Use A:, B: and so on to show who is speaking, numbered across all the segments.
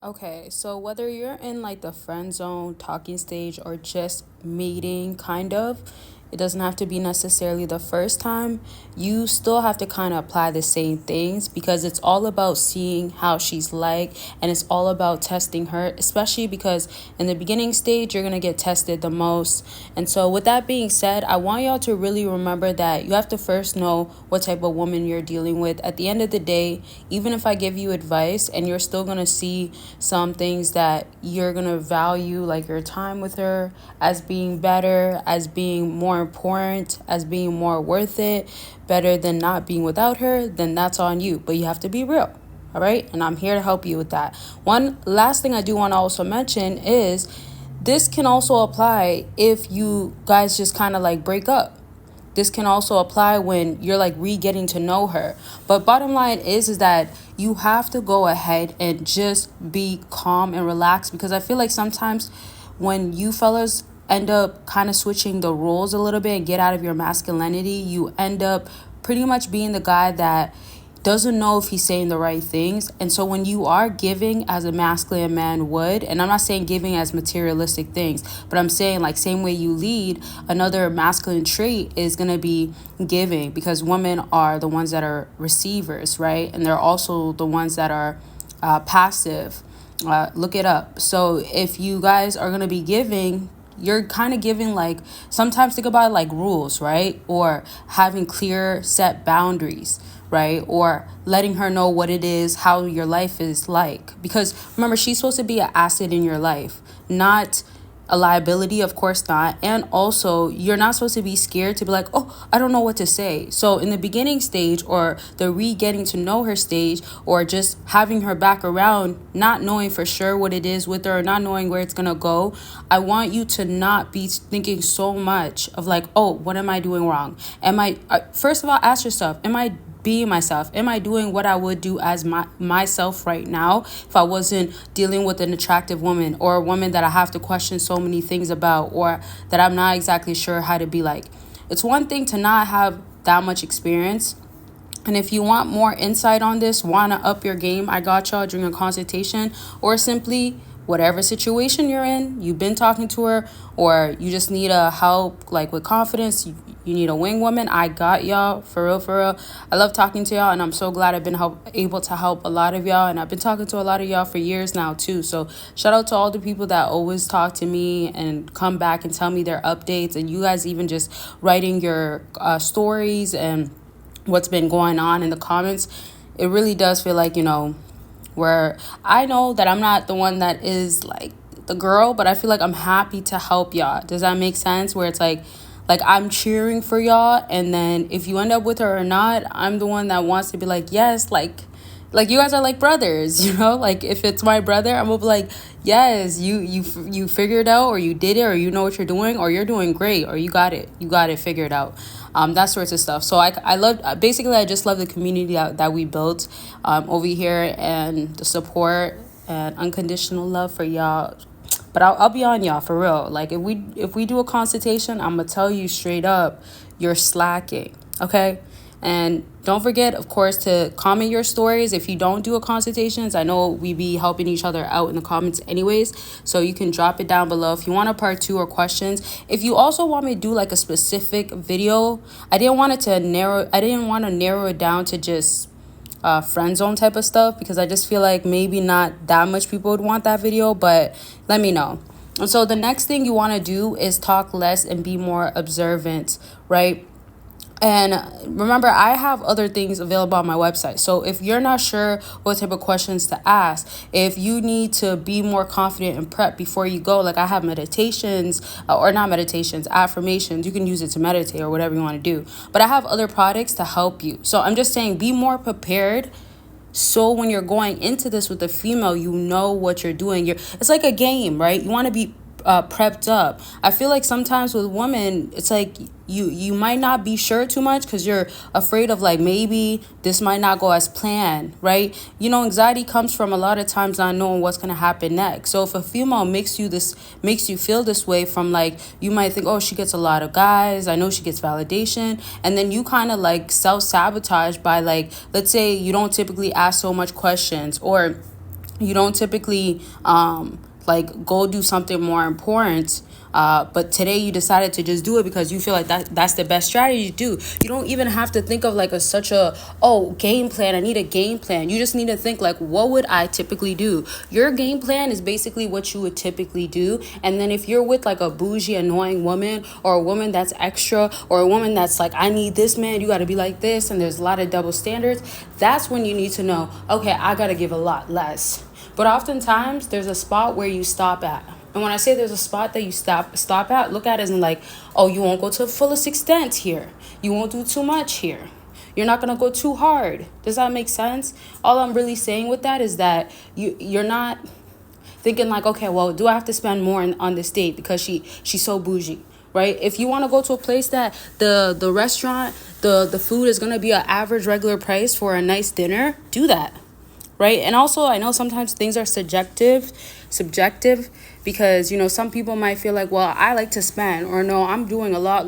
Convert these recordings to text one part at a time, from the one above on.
A: Okay, so whether you're in like the friend zone, talking stage, or just meeting, kind of, it doesn't have to be necessarily the first time. You still have to kind of apply the same things because it's all about seeing how she's like, and it's all about testing her, especially because in the beginning stage, you're going to get tested the most. And so, with that being said, I want y'all to really remember that you have to first know what type of woman you're dealing with. At the end of the day, even if I give you advice and you're still going to see some things that you're going to value, like your time with her, as being better, as being more important, as being more worth it, better than not being without her, then that's on you. But you have to be real. All right. And I'm here to help you with that. One last thing I do want to also mention is this can also apply if you guys just kind of like break up. This can also apply when you're like re-getting to know her. But bottom line is that you have to go ahead and just be calm and relaxed, because I feel like sometimes when you fellas end up kind of switching the roles a little bit and get out of your masculinity, you end up pretty much being the guy that doesn't know if he's saying the right things. And so when you are giving as a masculine man would, and I'm not saying giving as materialistic things, but I'm saying like same way you lead, another masculine trait is going to be giving, because women are the ones that are receivers, right? And they're also the ones that are passive. Look it up. So if you guys are going to be giving, you're kind of giving, like, sometimes think about it like rules, right? Or having clear set boundaries, right? Or letting her know what it is, how your life is like. Because remember, she's supposed to be an asset in your life, not a liability, of course not. And also, you're not supposed to be scared to be like, oh, I don't know what to say. So in the beginning stage, or the re-getting to know her stage, or just having her back around, not knowing for sure what it is with her, or not knowing where it's gonna go, I want you to not be thinking so much of like, oh, what am I doing wrong? Am I first of all, ask yourself, am I being myself? Am I doing what I would do as myself right now if I wasn't dealing with an attractive woman, or a woman that I have to question so many things about, or that I'm not exactly sure how to be like? It's one thing to not have that much experience. And if you want more insight on this, want to up your game, I got y'all during a consultation, or simply whatever situation you're in, you've been talking to her, or you just need a help like with confidence, you need a wing woman, I got y'all, for real, for real. I love talking to y'all, and I'm so glad I've been able to help a lot of y'all, and I've been talking to a lot of y'all for years now too. So shout out to all the people that always talk to me and come back and tell me their updates, and you guys even just writing your stories and what's been going on in the comments. It really does feel like, where I know that I'm not the one that is like the girl, but I feel like I'm happy to help y'all. Does that make sense? Where it's like I'm cheering for y'all, and then if you end up with her or not, I'm the one that wants to be like, yes, like you guys are like brothers, like if it's my brother, I'm gonna be like, yes, you figured out, or you did it, or you know what you're doing, or you're doing great, or you got it figured out. That sorts of stuff. So I love, basically I just love the community that we built over here, and the support and unconditional love for y'all. But I'll be on y'all for real. Like if we do a consultation, I'm gonna tell you straight up, you're slacking, okay? And don't forget, of course, to comment your stories if you don't do a consultations. I know we be helping each other out in the comments anyways, so you can drop it down below if you want a part 2 or questions. If you also want me to do like a specific video, I didn't want to narrow it down to just friend zone type of stuff, because I just feel like maybe not that much people would want that video, but let me know. And so the next thing you want to do is talk less and be more observant, right? And remember, I have other things available on my website. So if you're not sure what type of questions to ask, if you need to be more confident and prep before you go, like I have meditations, or not meditations, affirmations. You can use it to meditate or whatever you want to do. But I have other products to help you. So I'm just saying, be more prepared. So when you're going into this with a female, you know what you're doing. It's like a game, right? You want to be prepped up. I feel like sometimes with women, it's like you might not be sure too much because you're afraid of like, maybe this might not go as planned, right? Anxiety comes from a lot of times not knowing what's going to happen next. So if a female makes you feel this way, from like, you might think, oh, she gets a lot of guys, I know she gets validation, and then you kind of like self-sabotage by, like, let's say you don't typically ask so much questions, or You don't typically like go do something more important, but today you decided to just do it because you feel like that's the best strategy to do. You don't even have to think of like such a, oh, game plan, I need a game plan. You just need to think like, what would I typically do? Your game plan is basically what you would typically do. And then if you're with like a bougie annoying woman, or a woman that's extra, or a woman that's like, I need this man, you got to be like this, and there's a lot of double standards, that's when you need to know, okay, I got to give a lot less. But oftentimes there's a spot where you stop at. And when I say there's a spot that you stop at, look at it as in like, oh, you won't go to the fullest extent here. You won't do too much here. You're not gonna go too hard. Does that make sense? All I'm really saying with that is that you're not thinking like, okay, well, do I have to spend more on this date because she's so bougie, right? If you want to go to a place that the restaurant, the food is gonna be an average regular price for a nice dinner, do that. Right. And also, I know sometimes things are subjective, because, some people might feel like, well, I like to spend, or no, I'm doing a lot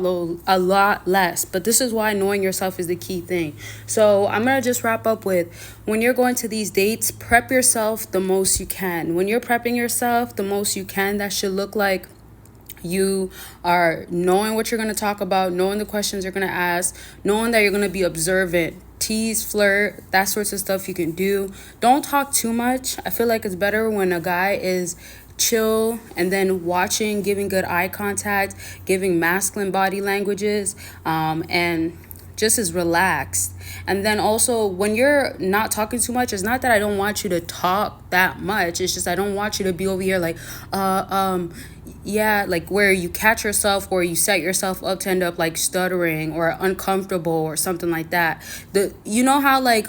A: less. But this is why knowing yourself is the key thing. So I'm going to just wrap up with, when you're going to these dates, prep yourself the most you can. When you're prepping yourself the most you can, that should look like you are knowing what you're going to talk about, knowing the questions you're going to ask, knowing that you're going to be observant, tease, flirt, that sorts of stuff you can do. Don't talk too much. I feel like it's better when a guy is chill and then watching, giving good eye contact, giving masculine body languages, and just is relaxed. And then also, when you're not talking too much, it's not that I don't want you to talk that much. It's just I don't want you to be over here like, yeah, like where you catch yourself or you set yourself up to end up like stuttering or uncomfortable or something like that. You know how like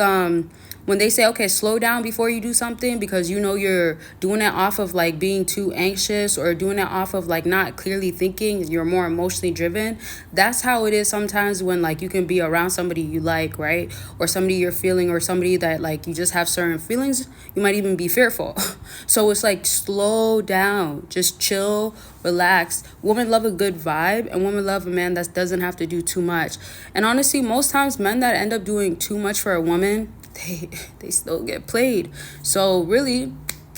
A: when they say, okay, slow down before you do something, because you're doing it off of like being too anxious, or doing it off of like not clearly thinking, you're more emotionally driven. That's how it is sometimes when like you can be around somebody you like, right? Or somebody you're feeling, or somebody that like you just have certain feelings. You might even be fearful. So it's like, slow down, just chill, relax. Women love a good vibe, and women love a man that doesn't have to do too much. And honestly, most times men that end up doing too much for a woman, they still get played. So really,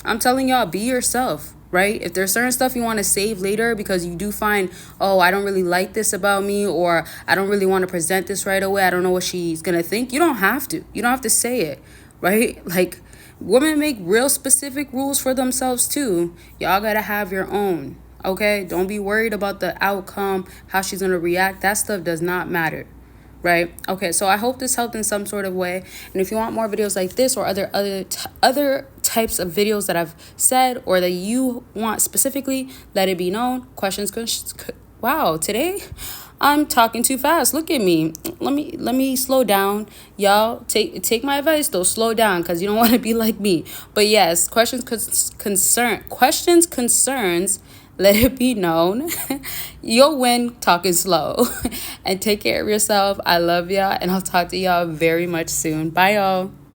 A: I'm telling y'all, be yourself, right? If there's certain stuff you want to save later because you do find, oh, I don't really like this about me, or I don't really want to present this right away, I don't know what she's gonna think, you don't have to say it, right? Like, women make real specific rules for themselves too. Y'all gotta have your own. Okay, don't be worried about the outcome, how she's gonna react. That stuff does not matter. Right? Okay, so I hope this helped in some sort of way. And if you want more videos like this, or other types of videos that I've said, or that you want specifically, let it be known. Wow, today I'm talking too fast. Look at me. Let me slow down. Y'all take my advice though. Slow down, because you don't want to be like me. But yes, concerns, let it be known. You'll win talking slow. And take care of yourself. I love y'all, and I'll talk to y'all very much soon. Bye, y'all.